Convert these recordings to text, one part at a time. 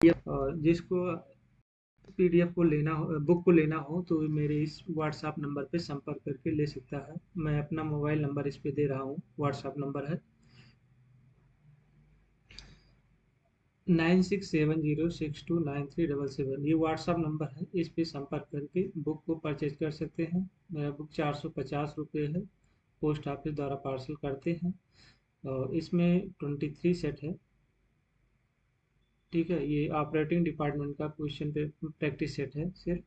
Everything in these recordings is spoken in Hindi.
और जिसको पीडीएफ को लेना हो, बुक को लेना हो, तो मेरे इस व्हाट्सएप नंबर पे संपर्क करके ले सकता है। मैं अपना मोबाइल नंबर इस पे दे रहा हूँ, व्हाट्सएप नंबर है 9670629377। ये व्हाट्सएप नंबर है, इस पे संपर्क करके बुक को परचेज कर सकते हैं। मेरा बुक 450 रुपये है, पोस्ट ऑफिस द्वारा पार्सल करते हैं। और इसमें 23 सेट है, ठीक है। ये ऑपरेटिंग डिपार्टमेंट का क्वेश्चन पे प्रैक्टिस सेट है सिर्फ।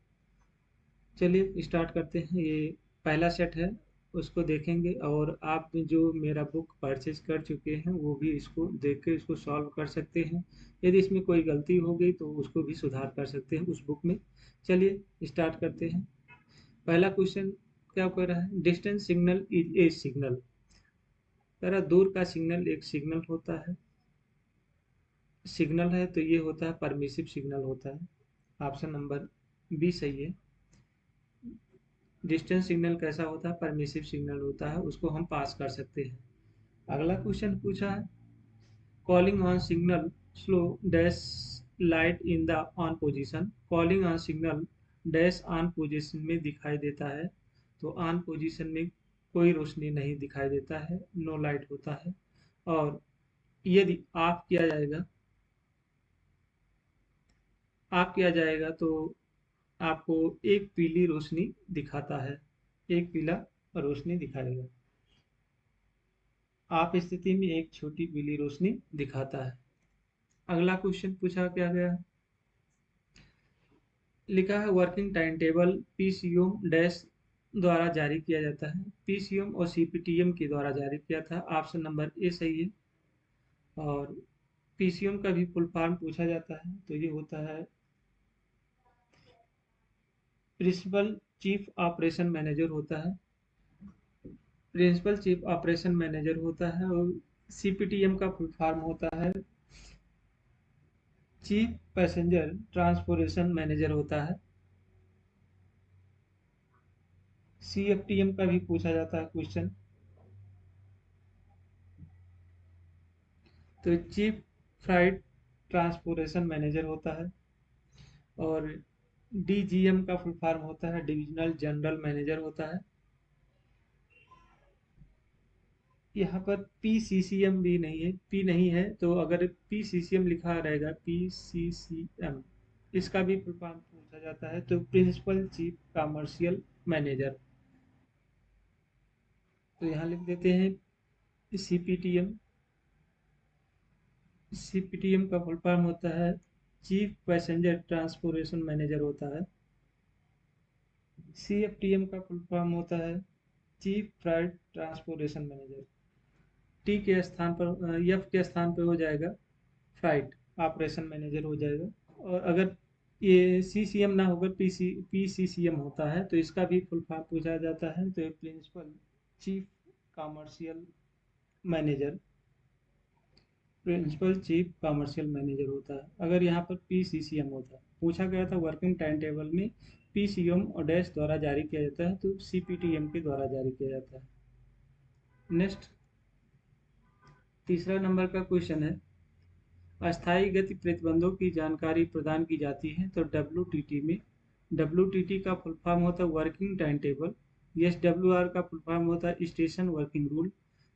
चलिए स्टार्ट करते हैं। ये पहला सेट है, उसको देखेंगे, और आप जो मेरा बुक परचेज कर चुके हैं वो भी इसको देख के इसको सॉल्व कर सकते हैं। यदि इसमें कोई गलती हो गई तो उसको भी सुधार कर सकते हैं उस बुक में। चलिए स्टार्ट करते हैं। पहला क्वेश्चन क्या कर रहा है, distance signal is A signal. कह रहा दूर का सिग्नल एक सिग्नल होता है। सिग्नल है तो ये होता है परमिसिव सिग्नल होता है। ऑप्शन नंबर बी सही है। डिस्टेंस सिग्नल कैसा होता है, परमिसिव सिग्नल होता है, उसको हम पास कर सकते हैं। अगला क्वेश्चन पूछा है, calling on signal slow dash light in the on position. Calling on signal dash on position में दिखाई देता है, तो ऑन पोजीशन में कोई रोशनी नहीं दिखाई देता है, नो लाइट होता है। और यदि ऑफ किया जाएगा तो आपको एक पीली रोशनी दिखाता है, एक पीला रोशनी दिखाएगा। आप स्थिति में एक छोटी पीली रोशनी दिखाता है। अगला क्वेश्चन पूछा क्या गया है, लिखा है वर्किंग टाइम टेबल पीसीओम डैश द्वारा जारी किया जाता है। पीसीओम और सीपीटीएम के द्वारा जारी किया था। ऑप्शन नंबर ए सही है। और पीसीओम का भी फुल फॉर्म पूछा जाता है, तो ये होता है प्रिंसिपल चीफ ऑपरेशन मैनेजर होता है। प्रिंसिपल चीफ ऑपरेशन मैनेजर होता है। और सीपीटीएम का फुल फॉर्म होता है चीफ पैसेंजर ट्रांसपोर्टेशन मैनेजर होता है। सीएफटीएम का भी पूछा जाता है क्वेश्चन, तो चीफ फ्राइट ट्रांसपोर्टेशन मैनेजर होता है। और डीजीएम का फुल फॉर्म होता है डिविजनल जनरल मैनेजर होता है। यहाँ पर पीसीसीएम भी नहीं है, पी नहीं है, तो अगर पीसीसीएम लिखा रहेगा पीसीसीएम, इसका भी फुल फॉर्म पूछा जाता है, तो प्रिंसिपल चीफ कमर्शियल मैनेजर। तो यहाँ लिख देते हैं सीपीटीएम। सीपीटीएम का फुल फॉर्म होता है चीफ पैसेंजर ट्रांसपोर्टेशन मैनेजर होता है। सीएफटीएम का फुल फॉर्म होता है chief freight transportation manager. T के स्थान पर एफ के स्थान पर हो जाएगा फ्राइट ऑपरेशन मैनेजर हो जाएगा। और अगर ये सी सी एम ना होकर पी सी सी एम होता है तो इसका भी फुल फॉर्म पूछा जाता है, तो principal chief commercial manager, principal chief commercial manager होता है। अगर यहाँ पर पी सी सी एम होता है, पूछा गया था वर्किंग टाइम टेबल में पी सी एम और डैश द्वारा जारी किया जाता है, तो सी पी टी एम के द्वारा जारी किया जाता है। नेक्स्ट तीसरा नंबर का क्वेश्चन है, अस्थायी गति प्रतिबंधों की जानकारी प्रदान की जाती है, तो डब्ल्यूटीटी में डब्ल्यूटीटी का फुल फॉर्म होता है working time table. S W R का फुल फॉर्म होता है station working rule.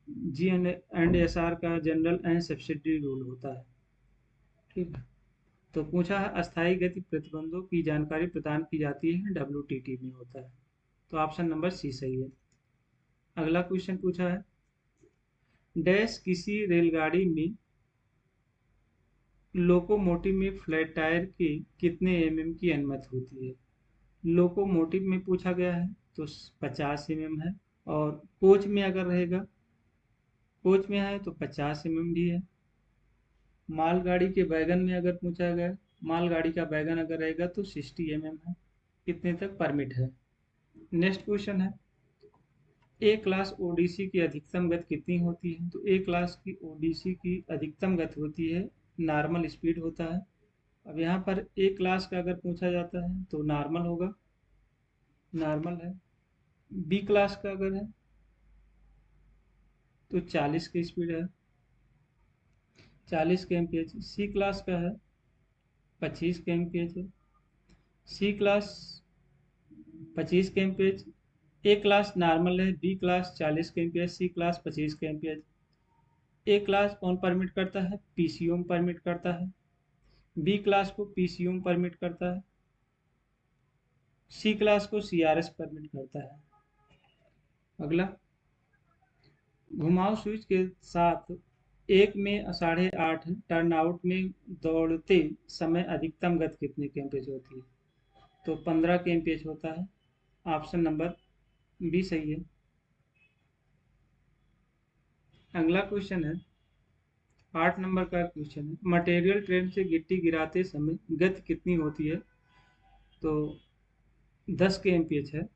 G and S R का जनरल एंड सब्सिडी रूल होता है, ठीक है। तो पूछा है अस्थायी गति प्रतिबंधों की जानकारी प्रदान की जाती है, डब्ल्यूटीटी में होता है, तो ऑप्शन नंबर सी सही है। अगला क्वेश्चन पूछा है, डैश किसी रेलगाड़ी में लोकोमोटिव में फ्लैट टायर के कितने एमएम की अनुमति होती है। लोकोमोटिव में पूछा गया है तो 50 एमएम है। और कोच में अगर रहेगा, कोच में है तो 50 एमएम भी है। मालगाड़ी के वैगन में अगर पूछा गया, मालगाड़ी का वैगन अगर रहेगा तो 60 एमएम है। कितने तक परमिट है। नेक्स्ट क्वेश्चन है, ए क्लास ओडीसी की अधिकतम गति कितनी होती है, तो ए क्लास की ओडीसी की अधिकतम गति होती है, नॉर्मल स्पीड होता है। अब यहाँ पर ए क्लास का अगर पूछा जाता है तो नॉर्मल होगा, नॉर्मल है। बी क्लास का अगर है तो 40 की स्पीड है, 40 के एमपीएच। सी क्लास का है 25 के एमपीएच है। सी क्लास 25 के एमपीएच। ए क्लास नॉर्मल है, बी क्लास 40 के एमपीएच, सी क्लास 25 के एमपीएच। ए क्लास कौन परमिट करता है? पीसीओम परमिट करता है। बी क्लास को पीसीओम परमिट करता है। सी क्लास को सीआरएस परमिट करता है। अगला, घुमाव स्विच के साथ एक में 8.5 टर्नआउट में दौड़ते समय अधिकतम गति कितने के एमपीएच होती है? तो 15 के एमपीएच होता है। ऑप्शन नंबर बी सही है। अगला क्वेश्चन है 8 नंबर का क्वेश्चन है, मटेरियल ट्रेन से गिट्टी गिराते समय गति कितनी होती है? तो 10 के एमपीएच है।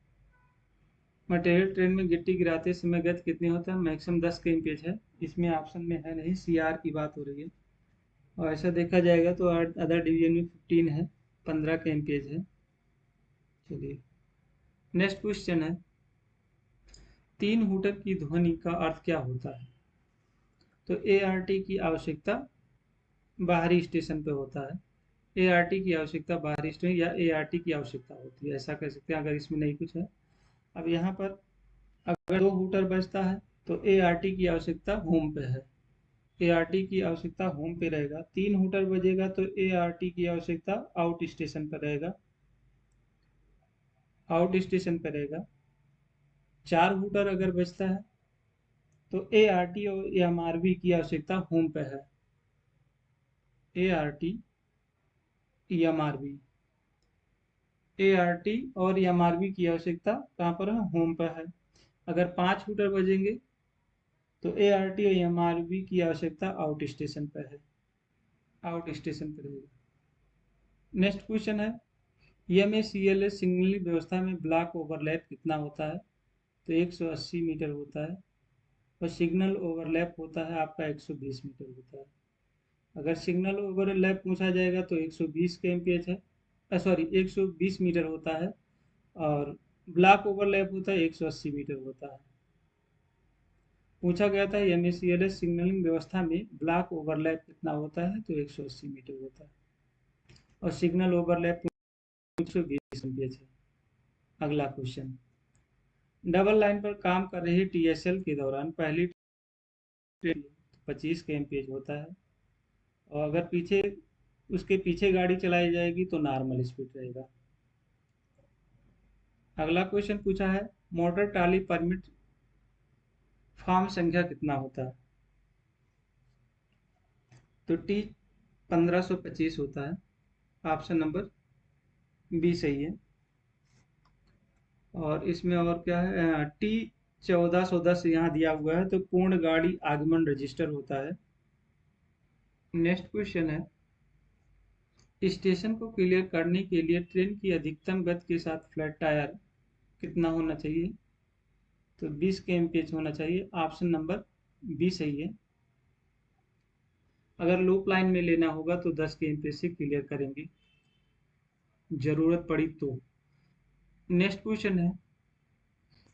मटेरियल ट्रेन में गिट्टी गिराते समय गति कितनी होता है? मैक्सिमम 10 के एमपीएच है। इसमें ऑप्शन में है नहीं, सीआर की बात हो रही है। और ऐसा देखा जाएगा तो अदर डिवीजन में 15 है, 15 के एमपीएच है। चलिए नेक्स्ट क्वेश्चन है, 3 हूटर की ध्वनि का अर्थ क्या होता है? तो एआरटी की आवश्यकता बाहरी स्टेशन पे होता है। एआरटी की आवश्यकता बाहरी स्टेशन या एआरटी की आवश्यकता होती है, ऐसा कह सकते हैं अगर इसमें नहीं कुछ है। अब यहाँ पर अगर 2 हूटर बजता है तो एआरटी की आवश्यकता होम पे है। एआरटी की आवश्यकता होम पे रहेगा। 3 हूटर बजेगा तो एआरटी की आवश्यकता आउट स्टेशन पर रहेगा, आउट स्टेशन पर रहेगा। 4 हूटर अगर बजता है तो एआरटी और एमआरवी की आवश्यकता होम पे है। एआरटी एमआरवी, एआरटी और एमआरवी की आवश्यकता कहाँ पर है? होम पर है। अगर 5 हूटर बजेंगे तो एआरटी और एमआरवी की आवश्यकता आउट स्टेशन पर है, आउट स्टेशन पर रहेगा। नेक्स्ट क्वेश्चन है, एमएसीएलएस सिग्नलिंग व्यवस्था में ब्लॉक ओवरलैप कितना होता है? तो 180 मीटर होता है। और सिग्नल ओवरलैप होता है आपका 120 मीटर होता है। अगर सिग्नल ओवरलैप पूछा जाएगा तो 120 के एमपीएच है, सॉरी 120 मीटर होता है। और ब्लॉक ओवरलैप होता है 180 मीटर होता है। पूछा गया था एमएसीएलएस सिग्नलिंग व्यवस्था में ब्लॉक ओवरलैप कितना होता है? तो 180 मीटर होता है। और सिग्नल ओवरलैप 120 एमपीएच है। अगला क्वेश्चन, डबल लाइन पर काम कर रही टीएसएल के दौरान पहली ट्रेन 25 के एमपीएच होता है। और अगर पीछे उसके पीछे गाड़ी चलाई जाएगी तो नॉर्मल स्पीड रहेगा। अगला क्वेश्चन पूछा है, मोटर ट्राली परमिट फॉर्म संख्या कितना होता है? तो टी 1525 होता है। ऑप्शन नंबर बी सही है। और इसमें और क्या है, टी 1410 यहाँ दिया हुआ है तो पूर्ण गाड़ी आगमन रजिस्टर होता है। नेक्स्ट क्वेश्चन है, स्टेशन को क्लियर करने के लिए ट्रेन की अधिकतम गति के साथ फ्लैट टायर कितना होना चाहिए? तो 20 के एमपीएच होना चाहिए। ऑप्शन नंबर बी सही है। अगर लूप लाइन में लेना होगा तो 10 के एमपीएच से क्लियर करेंगे, जरूरत पड़ी तो। नेक्स्ट क्वेश्चन है,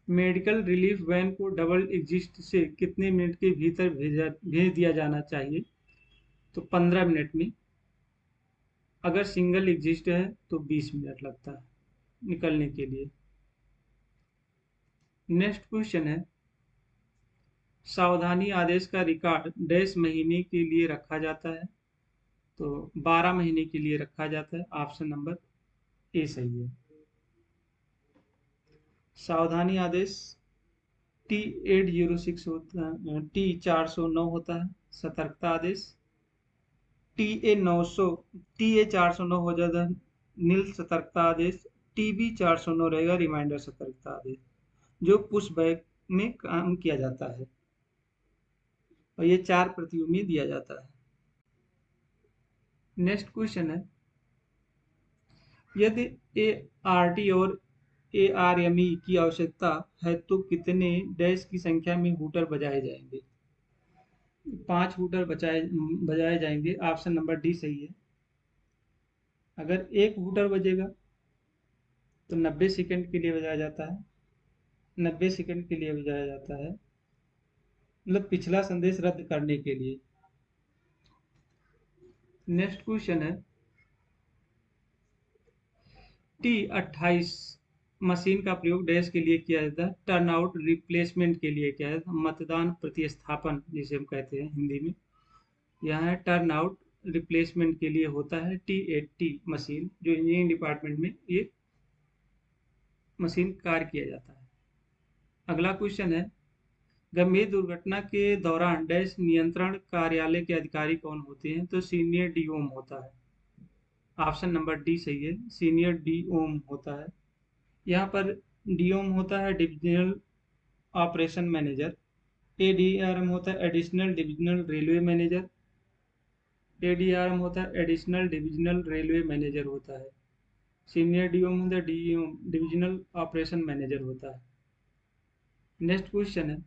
मेडिकल रिलीफ वैन को डबल एग्जिस्ट से कितने मिनट के भीतर भेज दिया जाना चाहिए? तो 15 मिनट में। अगर सिंगल एग्जिस्ट है तो 20 मिनट लगता है निकलने के लिए। नेक्स्ट क्वेश्चन है, सावधानी आदेश का रिकॉर्ड डैश महीने के लिए रखा जाता है? तो 12 महीने के लिए रखा जाता है। ऑप्शन नंबर ए सही है। सावधानी आदेश T806 होता है, T409 होता है। सतर्कता आदेश TA 900, TA 409 हो जाता है नील सतर्कता आदेश। TB 409 रहेगा रिमाइंडर सतर्कता आदेश, जो पुश बैक में काम किया जाता है और ये 4 प्रतियों में दिया जाता है। नेक्स्ट क्वेश्चन है, यदि ART और ARME की आवश्यकता है तो कितने डैश की संख्या में हूटर बजाए जाएंगे? 5 हूटर बजाए जाएंगे। ऑप्शन नंबर डी सही है। अगर एक हूटर बजेगा तो 90 सेकंड के लिए बजाया जाता है, 90 सेकंड के लिए बजाया जाता है, मतलब पिछला संदेश रद्द करने के लिए। नेक्स्ट क्वेश्चन है, T28 मशीन का प्रयोग डैश के लिए किया जाता है, टर्न आउट रिप्लेसमेंट के लिए किया जाता है, मतदान प्रतिस्थापन जिसे हम कहते हैं हिंदी में, यहाँ है टर्न आउट रिप्लेसमेंट के लिए होता है T80 मशीन, जो इंजीनियरिंग डिपार्टमेंट में ये मशीन कार्य किया जाता है। अगला क्वेश्चन है, गंभीर दुर्घटना के दौरान डैश नियंत्रण कार्यालय के अधिकारी कौन होते हैं? तो सीनियर डीओम होता है। ऑप्शन नंबर डी सही है, सीनियर डीओम होता है। यहाँ पर डीओम होता है डिविजनल ऑपरेशन मैनेजर, एडीआरएम होता है additional divisional railway manager, ADRM होता है एडिशनल डिविजनल रेलवे मैनेजर होता है। सीनियर डीओम होता है डीओम डिविजनल ऑपरेशन मैनेजर होता है। नेक्स्ट क्वेश्चन है,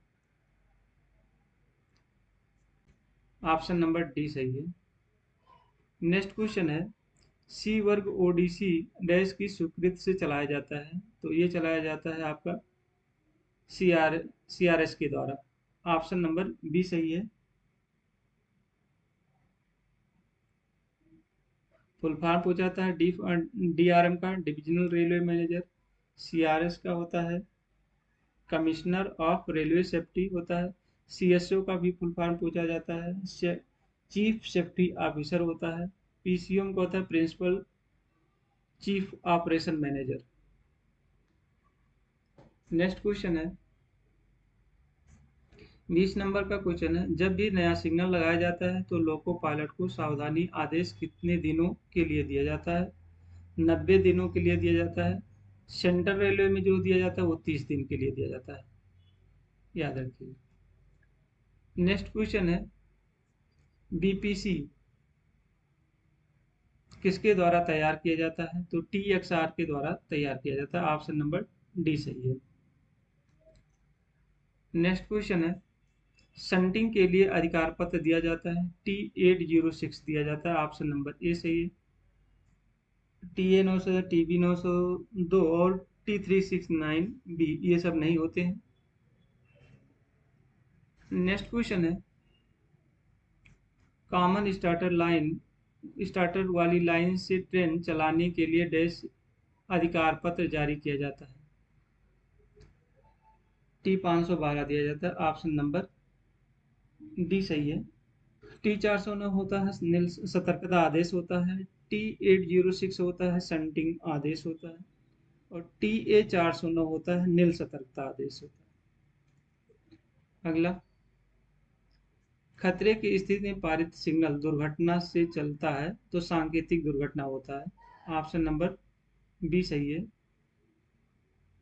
ऑप्शन नंबर डी सही है। नेक्स्ट क्वेश्चन है, सी वर्ग ओडीसी डैश की स्वीकृति से चलाया जाता है? तो ये चलाया जाता है आपका सीआरएस के द्वारा। ऑप्शन नंबर बी सही है। फुल फॉर्म पूछा जाता है डीआरएम का डिविजनल रेलवे मैनेजर, सीआरएस का होता है कमिश्नर ऑफ रेलवे सेफ्टी होता है, सीएसओ का भी फुल फॉर्म पूछा जाता है चीफ सेफ्टी ऑफिसर होता है, पीसीएम का होता है principal chief operation manager. Next question है, 20 नंबर का क्वेश्चन है, जब भी नया सिग्नल लगाया जाता है तो लोको पायलट को सावधानी आदेश कितने दिनों के लिए दिया जाता है? 90 दिनों के लिए दिया जाता है। सेंट्रल रेलवे में जो दिया जाता है वो 30 दिन के लिए दिया जाता है, याद रखिए। नेक्स्ट क्वेश्चन है, बीपीसी किसके द्वारा तैयार किया जाता है? तो टीएक्सआर के द्वारा तैयार किया जाता है। ऑप्शन नंबर डी सही है। नेक्स्ट क्वेश्चन है, शंटिंग के लिए अधिकार पत्र दिया जाता है, T806 दिया जाता है। ऑप्शन नंबर ए सही है। TA900, TB902 और T369B ये सब नहीं होते हैं। नेक्स्ट क्वेश्चन है, कॉमन स्टार्टर वाली लाइन से ट्रेन चलाने के लिए डैश अधिकार पत्र जारी किया जाता है? T512 दिया जाता है। ऑप्शन नंबर डी सही है। T409 होता है सतर्कता आदेश होता है, T806 होता है शंटिंग आदेश होता है, और TA409 होता है नील सतर्कता आदेश होता है। अगला, खतरे की स्थिति में पारित सिग्नल दुर्घटना से चलता है तो सांकेतिक दुर्घटना होता है। ऑप्शन नंबर बी सही है,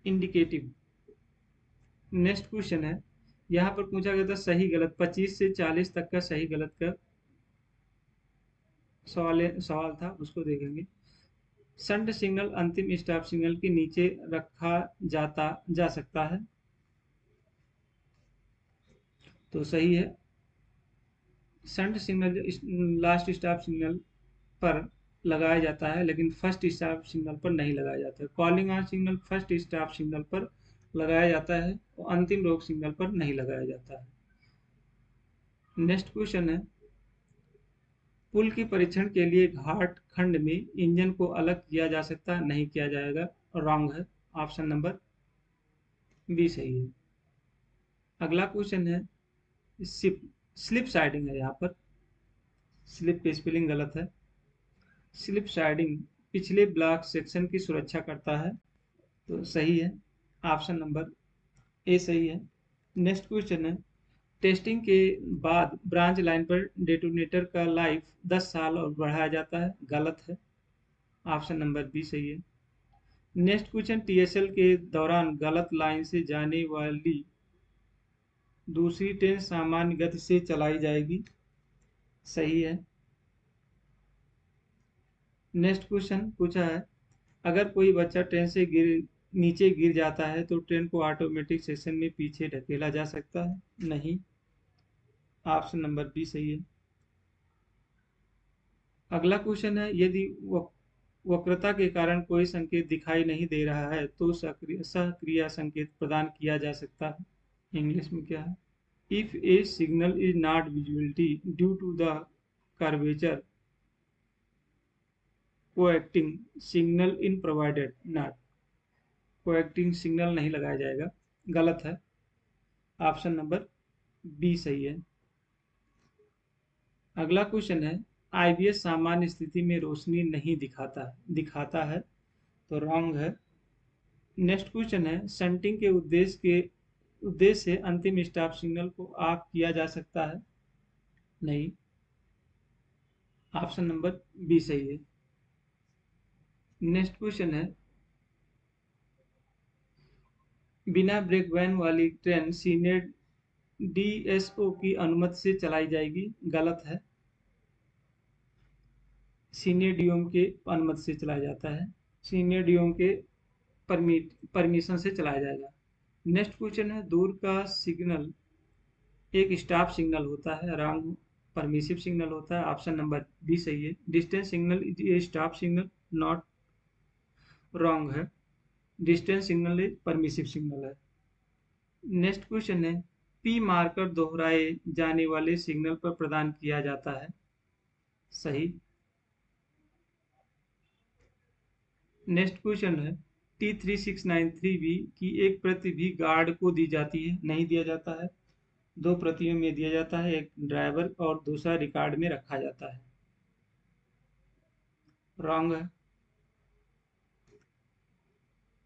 इंडिकेटिव। नेक्स्ट क्वेश्चन है, यहाँ पर पूछा गया था सही गलत 25 से 40 तक का सही गलत का सवाल था, उसको देखेंगे। शंट सिग्नल अंतिम स्टॉप सिग्नल के नीचे रखा जा सकता है? तो सही है, shunt signal last stop signal पर लगाया जाता है, लेकिन फर्स्ट स्टॉप सिग्नल पर नहीं लगाया जाता है। Calling on signal first stop signal पर लगाया जाता है और अंतिम रोक सिग्नल पर नहीं लगाया जाता है। नेक्स्ट क्वेश्चन है, पुल की परीक्षण के लिए घाट खंड में इंजन को अलग किया जा सकता है? नहीं किया जाएगा, रॉन्ग है। ऑप्शन नंबर बी सही है। अगला क्वेश्चन है, स्लिप साइडिंग है, यहाँ पर स्लिप पे स्पेलिंग गलत है। स्लिप साइडिंग पिछले ब्लॉक सेक्शन की सुरक्षा करता है, तो सही है। ऑप्शन नंबर ए सही है। नेक्स्ट क्वेश्चन है, टेस्टिंग के बाद ब्रांच लाइन पर डेटोनेटर का लाइफ 10 साल और बढ़ाया जाता है? गलत है। ऑप्शन नंबर बी सही है। नेक्स्ट क्वेश्चन, टीएसएल के दौरान गलत लाइन से जाने वाली दूसरी ट्रेन सामान्य गति से चलाई जाएगी? सही है। नेक्स्ट क्वेश्चन पूछा है, अगर कोई बच्चा ट्रेन से नीचे गिर जाता है तो ट्रेन को ऑटोमेटिक सेक्शन में पीछे ढकेला जा सकता है? नहीं। ऑप्शन नंबर बी सही है। अगला क्वेश्चन है, यदि वक्रता के कारण कोई संकेत दिखाई नहीं दे रहा है तो सक्रिय संकेत प्रदान किया जा सकता है? इंग्लिश में क्या है? If a signal is not visibility due to the curvature coacting signal in provided not, coacting signal नहीं लगाया जाएगा, गलत है। ऑप्शन नंबर बी सही है। अगला क्वेश्चन है आईबीएस सामान्य स्थिति में रोशनी नहीं दिखाता है, तो रॉन्ग है। नेक्स्ट क्वेश्चन है शंटिंग के उद्देश्य से अंतिम स्टॉप सिग्नल को ऑफ किया जा सकता है, नहीं। ऑप्शन नंबर बी सही है। नेक्स्ट क्वेश्चन है बिना ब्रेक वैन वाली ट्रेन सीनियर डीएसओ की अनुमति से चलाई जाएगी, गलत है। सीनियर डीओम के अनुमति से चलाया जाता है, सीनियर डीओम के परमिशन से चलाया जाएगा। नेक्स्ट क्वेश्चन है दूर का सिग्नल एक स्टॉप सिग्नल होता है, रॉन्ग, परमिसिव सिग्नल होता है। ऑप्शन नंबर बी सही है। Distance signal is a stop signal, not, wrong है। Distance signal is permissive signal है। नेक्स्ट क्वेश्चन है पी मार्कर दोहराए जाने वाले सिग्नल पर प्रदान किया जाता है, सही। नेक्स्ट क्वेश्चन है T3693B की एक प्रति भी गार्ड को दी जाती है, नहीं दिया जाता है। 2 प्रतियों में दिया जाता है, एक ड्राइवर और दूसरा रिकॉर्ड में रखा जाता है, रॉन्ग है।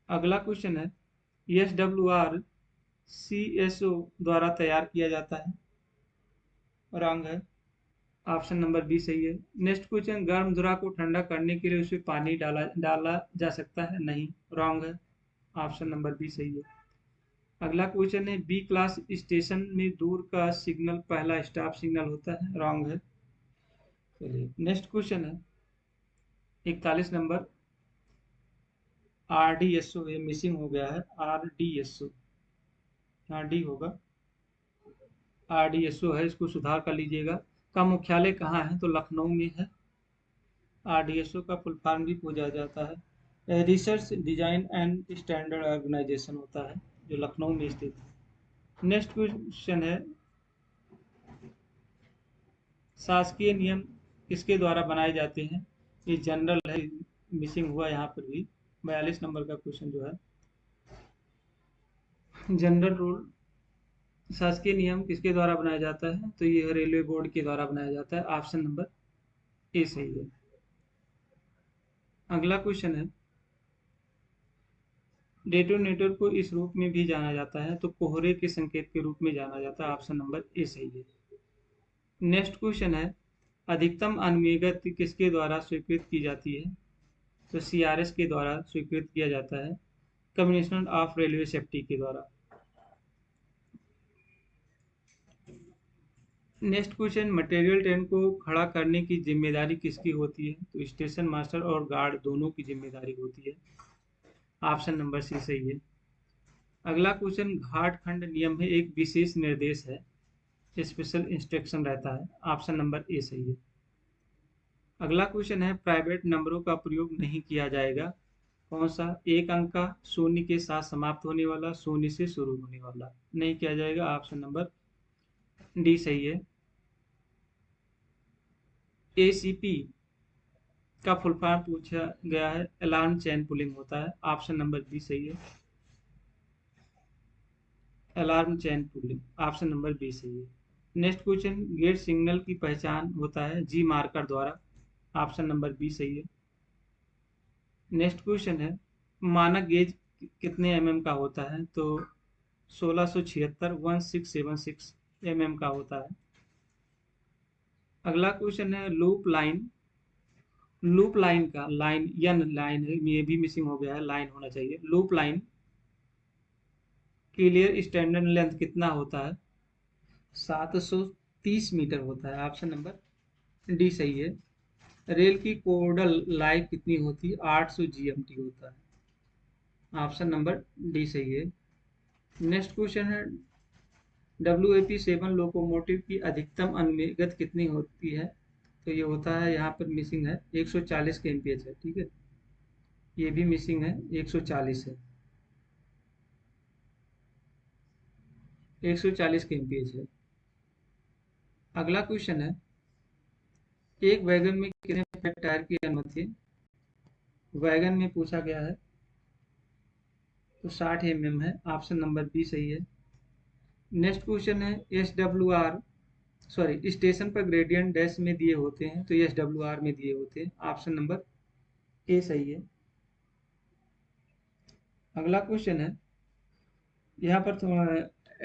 अगला क्वेश्चन है SWR CSO द्वारा तैयार किया जाता है, रॉन्ग है। ऑप्शन नंबर बी सही है। नेक्स्ट क्वेश्चन गर्म धुरा को ठंडा करने के लिए उसमें पानी डाला जा सकता है, नहीं, रॉन्ग है। ऑप्शन नंबर बी सही है। अगला क्वेश्चन है बी क्लास स्टेशन में दूर का सिग्नल पहला स्टॉप सिग्नल होता है, रॉन्ग है। चलिए नेक्स्ट क्वेश्चन है 41 नंबर RDSO, ये मिसिंग हो गया है, RDSO, यहाँ डी होगा, RDSO है, इसको सुधार कर लीजिएगा। का मुख्यालय कहाँ है, तो लखनऊ में है। RDSO का फुल फॉर्म भी पूछा जाता है, research design and standard organisation होता है, जो लखनऊ में स्थित है। नेक्स्ट क्वेश्चन है शासकीय नियम किसके द्वारा बनाए जाते हैं, ये जनरल है, मिसिंग हुआ यहाँ पर भी। 42 नंबर का क्वेश्चन जो है जनरल रूल, शासकीय नियम किसके द्वारा बनाया जाता है, तो ये रेलवे बोर्ड के द्वारा बनाया जाता है। ऑप्शन नंबर ए सही है। अगला क्वेश्चन है डेटोनेटर को इस रूप में भी जाना जाता है, तो कोहरे के संकेत के रूप में जाना जाता है। ऑप्शन नंबर ए सही है। नेक्स्ट क्वेश्चन है अधिकतम अनुमेय किसके द्वारा स्वीकृत की जाती है, तो CRS के द्वारा स्वीकृत किया जाता है, कमिश्नर ऑफ रेलवे सेफ्टी के द्वारा। नेक्स्ट क्वेश्चन मटेरियल ट्रेन को खड़ा करने की जिम्मेदारी किसकी होती है, तो स्टेशन मास्टर और गार्ड दोनों की जिम्मेदारी होती है। ऑप्शन नंबर सी सही है। अगला क्वेश्चन घाट खंड नियम में एक विशेष निर्देश है, स्पेशल इंस्ट्रक्शन रहता है। ऑप्शन नंबर ए सही है। अगला क्वेश्चन है प्राइवेट नंबरों का प्रयोग नहीं किया जाएगा, कौन सा, एक अंक का, शून्य के साथ समाप्त होने वाला, शून्य से शुरू होने वाला, नहीं किया जाएगा। ऑप्शन नंबर डी सही है। ACP का फुल फॉर्म पूछा गया है, अलार्म चैन पुलिंग होता है। ऑप्शन नंबर बी सही है, अलार्म चैन पुलिंग, ऑप्शन नंबर बी सही है। नेक्स्ट क्वेश्चन गेट सिग्नल की पहचान होता है जी मार्कर द्वारा। ऑप्शन नंबर बी सही है। नेक्स्ट क्वेश्चन है मानक गेज कितने mm का होता है, तो 1676 1676 mm का होता है। अगला क्वेश्चन है लूप लाइन का लाइन लाइन है, ये भी मिसिंग हो गया है, लाइन होना चाहिए। Loop line clear standard length कितना होता है, 730 मीटर होता है। ऑप्शन नंबर डी सही है। रेल की कोडल लाइफ कितनी होती है, 800 GMT होता है। ऑप्शन नंबर डी सही है। नेक्स्ट क्वेश्चन है WAP7 लोकोमोटिव की अधिकतम अनुमेय कितनी होती है, तो ये होता है, यहाँ पर मिसिंग है, 140 kmph है, ठीक है, ये भी मिसिंग है, 140 है, 140 kmph है। अगला क्वेश्चन है एक वैगन में कितने फ्लैट टायर की अनुमति है, वैगन में पूछा गया है तो 60 mm है, ऑप्शन नंबर बी सही है। नेक्स्ट क्वेश्चन है SWR, सॉरी स्टेशन पर ग्रेडियंट डैश में दिए होते हैं, तो SWR में दिए होते हैं, ऑप्शन नंबर ए सही है। अगला क्वेश्चन है, यहाँ पर थोड़ा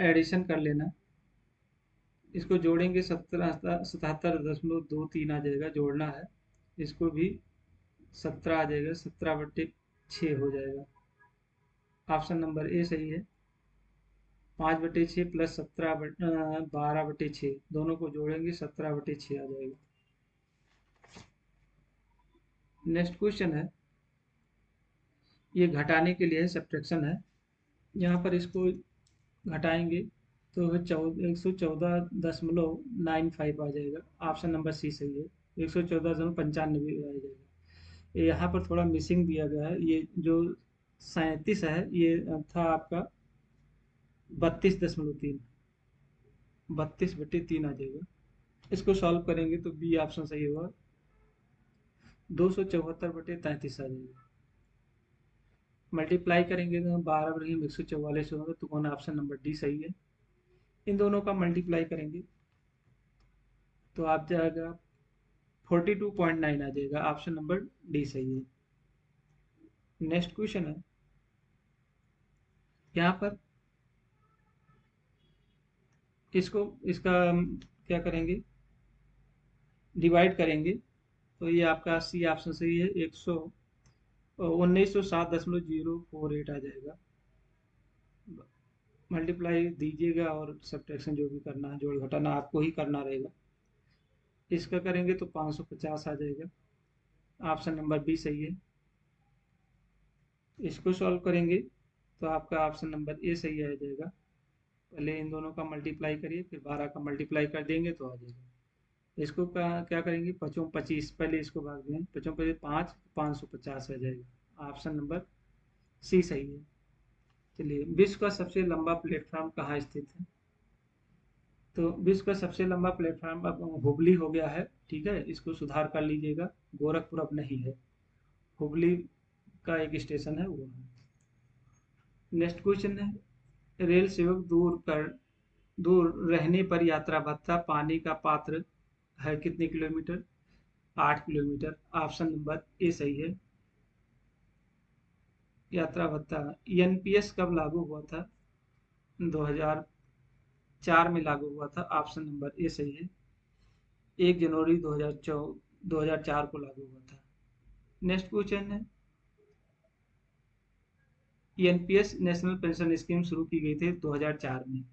एडिशन कर लेना, इसको जोड़ेंगे 77.23 आ जाएगा, जोड़ना है इसको भी 17 आ जाएगा, 17/6 हो जाएगा, ऑप्शन नंबर ए सही है। 5/6 प्लस 12/6 दोनों को जोड़ेंगे 17/6 आ जाएगा। नेक्स्ट क्वेश्चन है, ये घटाने के लिए सब्ट्रैक्शन है, यहाँ पर इसको घटाएंगे तो 114.95 आ जाएगा, ऑप्शन नंबर सी सही है। 114.95 आ जाएगा। यहाँ पर थोड़ा मिसिंग दिया गया है, ये जो 37 है ये था आपका 32.3, 32/3 आ जाएगा। इसको सॉल्व करेंगे तो बी ऑप्शन सही होगा, 274/33 आ जाएगा। मल्टीप्लाई करेंगे तो 12 बटे 144 होगा, तो कौन ऑप्शन नंबर डी सही है। इन दोनों का मल्टीप्लाई करेंगे तो आप जाएगा 42.9 आ जाएगा, ऑप्शन नंबर डी सही है। नेक्स्ट क्वेश्चन है, यहाँ पर इसको इसका क्या करेंगे, डिवाइड करेंगे तो ये आपका सी ऑप्शन सही है, 1907.048 आ जाएगा। मल्टीप्लाई दीजिएगा और सब्ट्रैक्शन जो भी करना है, जोड़ घटाना आपको ही करना रहेगा। इसका करेंगे तो 550 आ जाएगा, ऑप्शन नंबर बी सही है। इसको सॉल्व करेंगे तो आपका ऑप्शन नंबर ए सही आ जाएगा। पहले इन दोनों का मल्टीप्लाई करिए, फिर 12 का मल्टीप्लाई कर देंगे तो आ जाएगा। इसको क्या करेंगे, 25 पहले इसको भाग दें, 25 5 550 आ जाएगा, ऑप्शन नंबर सी सही है। चलिए, विश्व का सबसे लंबा प्लेटफॉर्म कहाँ स्थित है, तो विश्व का सबसे लंबा प्लेटफॉर्म अब हुबली हो गया है, ठीक है, इसको सुधार कर लीजिएगा, गोरखपुर अब नहीं है, हुबली का एक स्टेशन है वो है। नेक्स्ट क्वेश्चन है, रेल सेवक दूर रहने पर यात्रा भत्ता पाने का पात्र है कितने kilometre, 8 kilometre, option number A सही है। यात्रा भत्ता एनपीएस कब लागू हुआ था, 2004 में लागू हुआ था, ऑप्शन नंबर ए सही है। 1 जनवरी 2004 को लागू हुआ था। नेक्स्ट क्वेश्चन है, एनपीएस नेशनल पेंशन स्कीम शुरू की गई थी 2004 में।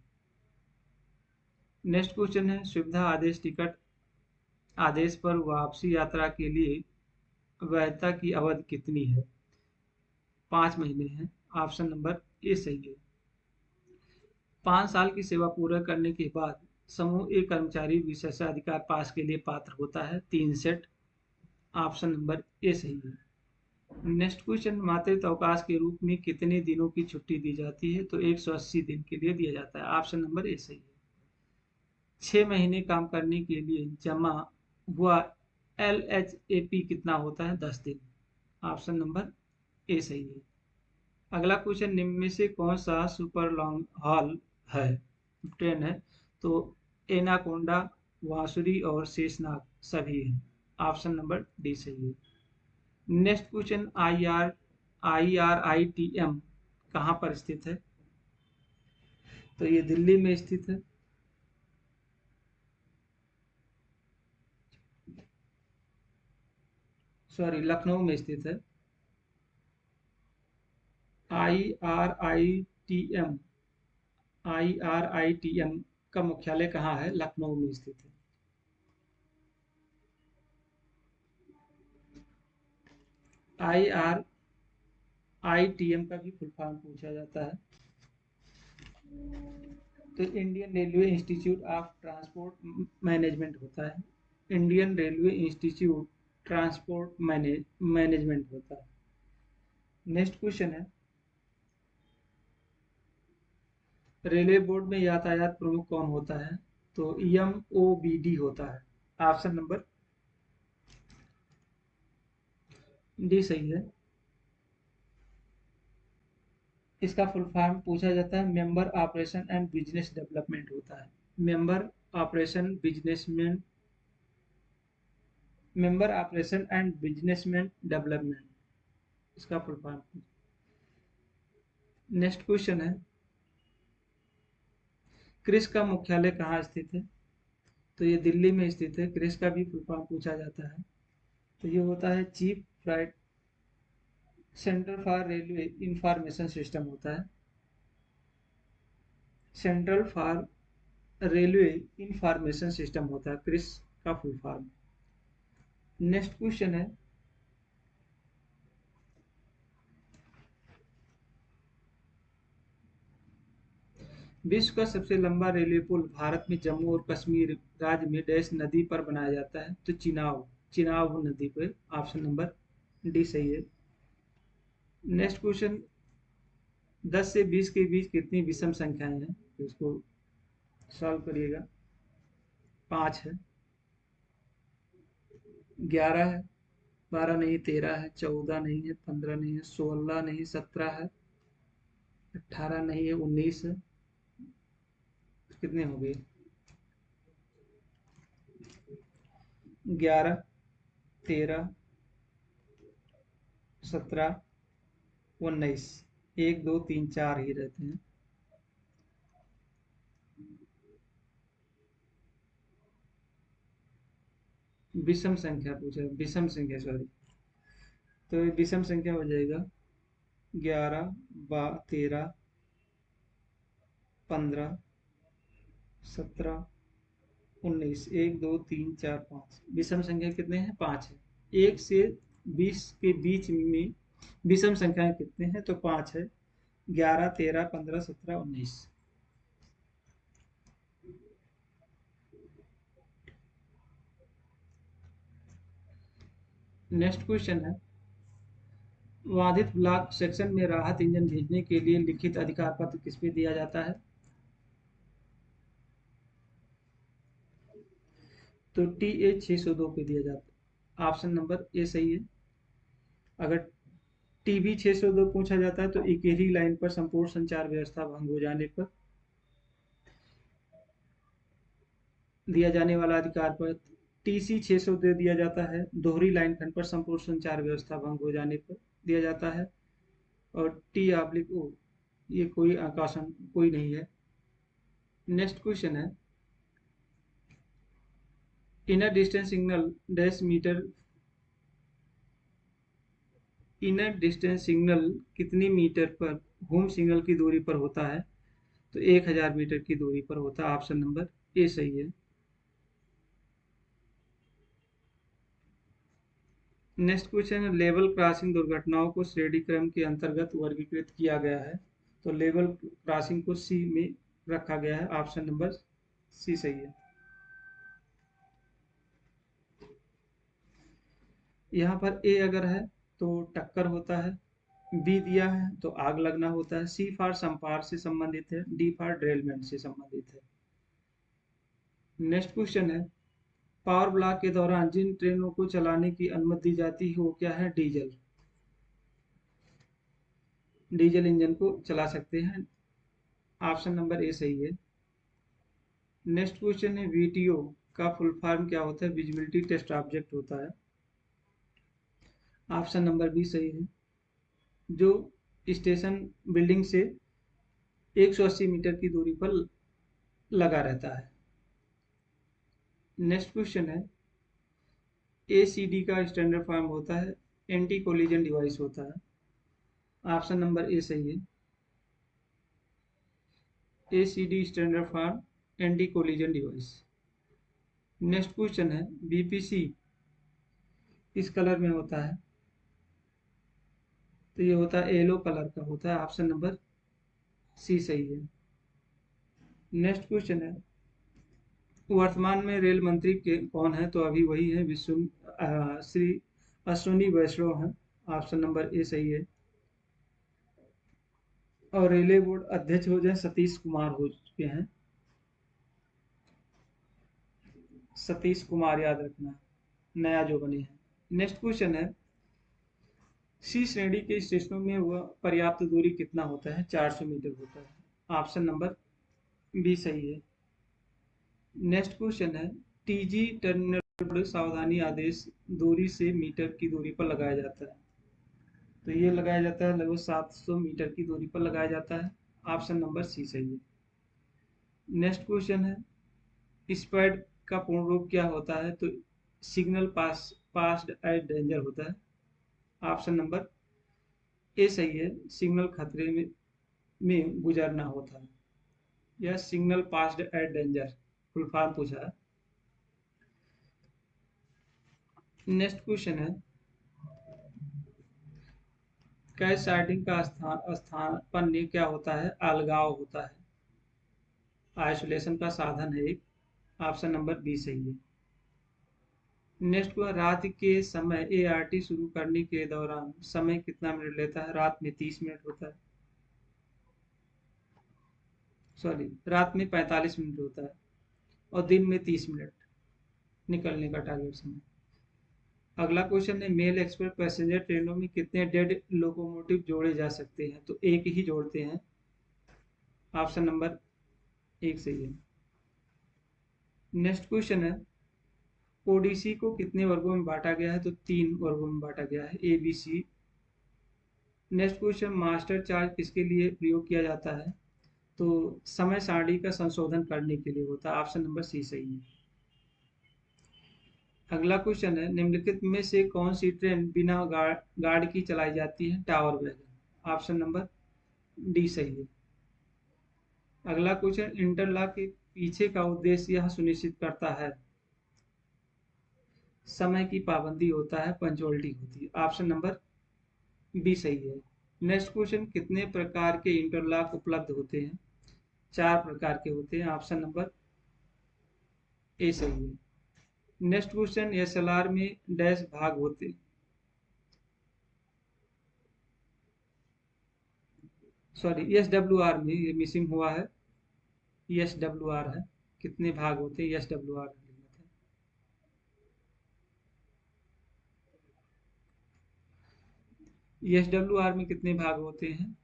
नेक्स्ट क्वेश्चन है, सुविधा आदेश टिकट आदेश पर वापसी यात्रा के लिए वैधता की अवधि कितनी है, 5 महीने है, ऑप्शन नंबर ए सही है। 5 साल की सेवा पूरा करने के बाद समूह ए कर्मचारी विशेषाधिकार पास के लिए पात्र होता है, 3 सेट, ऑप्शन नंबर ए सही है। नेक्स्ट क्वेश्चन, मातृत्व अवकाश के रूप में कितने दिनों की छुट्टी दी जाती है, तो 180 दिन के लिए दिया जाता है, ऑप्शन नंबर ए सही है। 6 महीने काम करने के लिए जमा हुआ LHAP कितना होता है, 10 दिन, ऑप्शन नंबर ए सही है। अगला क्वेश्चन, निम्न में से कौन सा सुपर लॉन्ग हॉल है ट्रेन है, तो एनाकोंडा, वासुरी और शेषनाग सभी हैं, ऑप्शन नंबर डी सही है। नेक्स्ट क्वेश्चन, IRITM कहाँ पर स्थित है, तो ये दिल्ली में स्थित है। सॉरी, लखनऊ में स्थित है। IRITM IRITM का मुख्यालय कहाँ है, लखनऊ में स्थित है। IRITM का भी फुल फॉर्म पूछा जाता है, तो Indian railway institute of transport management होता है, Indian railway institute transport management होता है। नेक्स्ट क्वेश्चन है, रेलवे बोर्ड में यातायात प्रमुख कौन होता है, तो MOBD होता है, ऑप्शन नंबर डी सही है। इसका फुल फॉर्म पूछा जाता है, member operation and business development होता है। Member operation businessman, member operation and businessman development, इसका फुल फॉर्म। नेक्स्ट क्वेश्चन है, क्रिस का मुख्यालय कहाँ स्थित है? तो ये दिल्ली में स्थित है। क्रिस का भी फुल फॉर्म पूछा जाता है, तो ये होता है chief flight centre for railway information system होता है, central for railway information system होता है क्रिस का फुल फॉर्म। नेक्स्ट क्वेश्चन है, विश्व का सबसे लंबा रेलवे पुल भारत में जम्मू और कश्मीर राज्य में डैश नदी पर बनाया जाता है? तो चिनाब, चिनाब नदी पर। ऑप्शन नंबर डी सही है। नेक्स्ट क्वेश्चन, 10 से 20 के बीच कितनी विषम संख्याएं हैं? तो इसको सॉल्व करिएगा। 5 है, 11 है, 12 नहीं, 13 है, 14 नहीं है, 15 नहीं है, 16 नहीं, 17 है, 18 नहीं है, 19 है। कितने हो गए? 11, 13, 17, 19। 1 2 3 4 ही रहते हैं। विषम संख्या पूछा, विषम संख्या सॉरी। तो ये विषम संख्या हो जाएगा 11, 13, 15, 17, 19। 1 2 3 4 5। विषम संख्या कितने हैं? 5 है। 1 से 20 के बीच में विषम संख्याएं कितने हैं? तो 5 है। 11, 13, 15, 17, 19। नेक्स्ट क्वेश्चन है, बाधित ब्लॉक सेक्शन में राहत इंजन भेजने के लिए लिखित अधिकार पत्र किस पे दिया जाता है? तो TH 602 पे दिया जाता है। ऑप्शन नंबर ए सही है। अगर TB 602 पूछा जाता है तो इकेरी लाइन पर संपूर्ण संचार व्यवस्था भंग हो जाने पर दिया जाने वाला अधिकार पत्र। TC 602 दिया जाता है दोहरी लाइन खंड पर संपूर्ण संचार व्यवस्था भंग हो जाने पर दिया जाता है। और T/O ये कोई आकाशन कोई नहीं है। नेक्स्ट क्वेश्चन है, inner distance signal dash metre, inner distance signal कितनी मीटर पर होम सिग्नल की दूरी पर होता है? तो 1000 मीटर की दूरी पर होता है। ऑप्शन नंबर ए सही है। नेक्स्ट क्वेश्चन है, लेवल क्रॉसिंग दुर्घटनाओं को श्रेणी क्रम के अंतर्गत वर्गीकृत किया गया है? तो लेवल क्रॉसिंग को सी में रखा गया है। ऑप्शन नंबर सी सही है। यहाँ पर ए अगर है तो टक्कर होता है, बी दिया है तो आग लगना होता है, सी फॉर संपार से संबंधित है, डी फॉर ड्रेलमेंट से संबंधित है। नेक्स्ट क्वेश्चन है, पावर ब्लॉक के दौरान जिन ट्रेनों को चलाने की अनुमति दी जाती है वो क्या है? डीजल, डीजल इंजन को चला सकते हैं। ऑप्शन नंबर ए सही है। नेक्स्ट क्वेश्चन है, VTO का फुल फॉर्म क्या होता है? विजिबिलिटी टेस्ट ऑब्जेक्ट होता है। ऑप्शन नंबर बी सही है। जो स्टेशन बिल्डिंग से 180 मीटर की दूरी पर लगा रहता है। नेक्स्ट क्वेश्चन है, ACD का स्टैंडर्ड फॉर्म होता है एंटी कोलिजन डिवाइस होता है। ऑप्शन नंबर ए सही है। ACD standard form anti collision device. Next question है, BPC किस कलर में होता है? तो ये होता है येलो कलर का होता है। ऑप्शन नंबर सी सही है। नेक्स्ट क्वेश्चन है, वर्तमान में रेल मंत्री के कौन है? तो अभी वही है श्री अश्विनी वैष्णव हैं। ऑप्शन नंबर ए सही है। और रेलवे बोर्ड अध्यक्ष हो जाए सतीश कुमार हो चुके हैं। सतीश कुमार याद रखना, नया जो बने हैं। नेक्स्ट क्वेश्चन है, सी श्रेणी के स्टेशनों में वह पर्याप्त दूरी कितना होता है? 400 मीटर होता है। ऑप्शन नंबर बी सही है। नेक्स्ट क्वेश्चन है, टीजी टर्मिनल सावधानी आदेश दूरी से मीटर की दूरी पर लगाया जाता है। तो ये लगाया जाता है लगभग 700 मीटर की दूरी पर लगाया जाता है। ऑप्शन नंबर सी सही है। नेक्स्ट क्वेश्चन है, स्पैड का पूर्ण रूप क्या होता है? तो सिग्नल पास्ड एट डेंजर होता है। ऑप्शन नंबर ए सही है, सिग्नल खतरे में गुजरना होता है। यह signal passed at danger full form पूछा है। नेक्स्ट क्वेश्चन है, कैश सार्टिंग का स्थानापन्न क्या होता है? अलगाव होता है। आइसोलेशन का साधन है एक। ऑप्शन नंबर बी सही है। नेक्स्ट को रात के समय एआरटी शुरू करने के दौरान समय कितना मिनट लेता है? रात में 30 मिनट होता है। सॉरी, रात में 45 मिनट होता है और दिन में 30 मिनट निकलने का टारगेट समय। अगला क्वेश्चन है, मेल एक्सप्रेस पैसेंजर ट्रेनों में कितने डेड लोकोमोटिव जोड़े जा सकते हैं? तो एक ही जोड़ते हैं। ऑप्शन नंबर एक सही है। नेक्स्ट क्वेश्चन है, ओडीसी को कितने वर्गों में बांटा गया है? तो 3 वर्गों में बांटा गया है, A B C. Next question, master charge किसके लिए प्रयोग किया जाता है? तो समय सारणी का संशोधन करने के लिए होता है। ऑप्शन नंबर सी सही है। अगला क्वेश्चन है, निम्नलिखित में से कौन सी ट्रेन बिना गार्ड की चलाई जाती है? Tower wagon. Option number D सही है। अगला क्वेश्चन, इंटरलॉक के पीछे का उद्देश्य यह सुनिश्चित करता है, समय की पाबंदी होता है, पंचुअलिटी होती है। ऑप्शन नंबर बी सही है। नेक्स्ट क्वेश्चन, कितने प्रकार के इंटरलॉक उपलब्ध होते हैं? 4 प्रकार के होते हैं। ऑप्शन नंबर ए सही है। नेक्स्ट क्वेश्चन, एसएलआर में डैश भाग होते, सॉरी एसडब्ल्यूआर में, ये मिसिंग हुआ है, एसडब्ल्यूआर है। कितने भाग होते हैं? एसडब्ल्यूआर एसडब्ल्यूआर में कितने भाग होते हैं?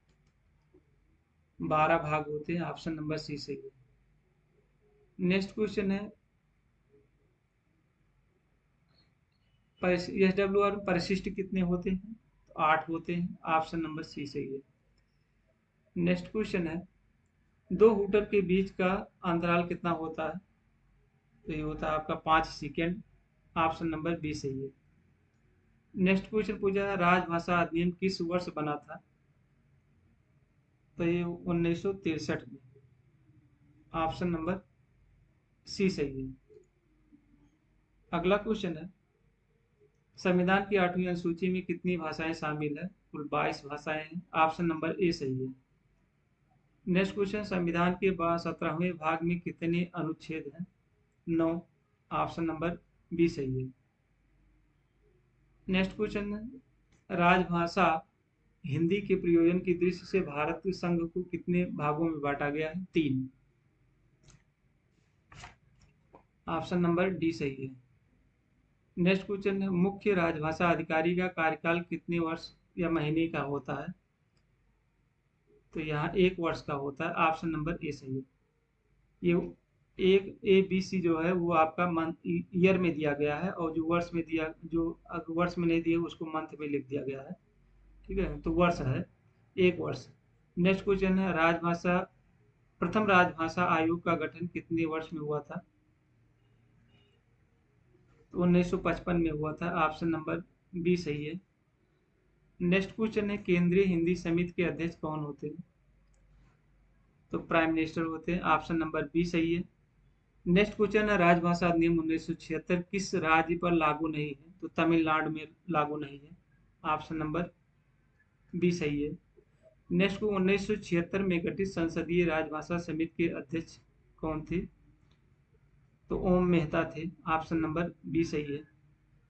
12 भाग होते हैं। ऑप्शन नंबर सी सही है। नेक्स्ट क्वेश्चन है, एसडब्ल्यूआर में परिशिष्ट कितने होते हैं? तो 8 होते हैं। ऑप्शन नंबर सी सही है। नेक्स्ट क्वेश्चन है, दो हुटर के बीच का अंतराल कितना होता है? तो ये होता है आपका 5 सेकेंड। ऑप्शन नंबर बी सही है। नेक्स्ट क्वेश्चन पूछा है, राजभाषा अधिनियम किस वर्ष बना था? तो ये 1963 में। ऑप्शन नंबर सी सही है। अगला क्वेश्चन है, संविधान की 8वीं अनुसूची में कितनी भाषाएं शामिल है? कुल 22 भाषाएं हैं। ऑप्शन नंबर ए सही है। नेक्स्ट क्वेश्चन, संविधान के 17वें भाग में कितने अनुच्छेद हैं? 9। ऑप्शन नंबर बी सही है। नेक्स्ट क्वेश्चन, राजभाषा हिंदी के प्रयोजन की दृष्टि से भारत संघ को कितने भागों में बांटा गया है? 3। ऑप्शन नंबर डी सही है। नेक्स्ट क्वेश्चन है, मुख्य राजभाषा अधिकारी का कार्यकाल कितने वर्ष या महीने का होता है? तो यहाँ 1 वर्ष का होता है। ऑप्शन नंबर ए सही है। ये एक ए बी सी जो है वो आपका मंथ ईयर में दिया गया है, और जो वर्ष में दिया, जो वर्ष में नहीं दिया उसको मंथ में लिख दिया गया है। ठीक है, तो वर्ष है 1 वर्ष। नेक्स्ट क्वेश्चन है, राजभाषा प्रथम राजभाषा आयोग का गठन कितने वर्ष में हुआ था? तो 1955 में हुआ था। ऑप्शन नंबर बी सही है। नेक्स्ट क्वेश्चन है, केंद्रीय हिंदी समिति के अध्यक्ष कौन होते हैं? तो प्राइम मिनिस्टर होते हैं। ऑप्शन नंबर बी सही है। नेक्स्ट क्वेश्चन है, राजभाषा अधिनियम 1976 किस राज्य पर लागू नहीं है? तो तमिलनाडु में लागू नहीं है। ऑप्शन नंबर बी सही है। नेक्स्ट को 1976 में गठित संसदीय राजभाषा समिति के अध्यक्ष कौन थे? तो ओम मेहता थे। ऑप्शन नंबर बी सही है।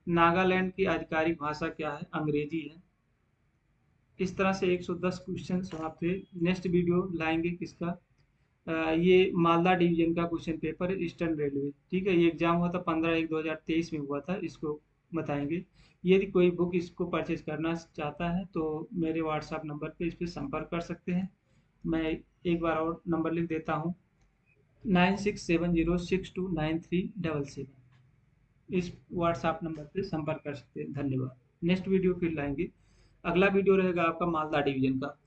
नागालैंड की आधिकारिक भाषा क्या है? अंग्रेजी है। इस तरह से 110 क्वेश्चन समाप्त हुए। नेक्स्ट वीडियो लाएंगे किसका? ये मालदा डिवीजन का क्वेश्चन पेपर है, ईस्टर्न रेलवे। ठीक है, ये एग्जाम हुआ था 15/1/2023 में हुआ था। इसको बताएंगे। यदि कोई बुक इसको परचेज करना चाहता है तो मेरे व्हाट्सएप नंबर पे इस पर संपर्क कर सकते हैं। मैं एक बार और नंबर लिख देता हूँ, 9670629377। इस व्हाट्सएप नंबर पे संपर्क कर सकते हैं। धन्यवाद। नेक्स्ट वीडियो फिर लाएंगे। अगला वीडियो रहेगा आपका मालदा डिवीजन का।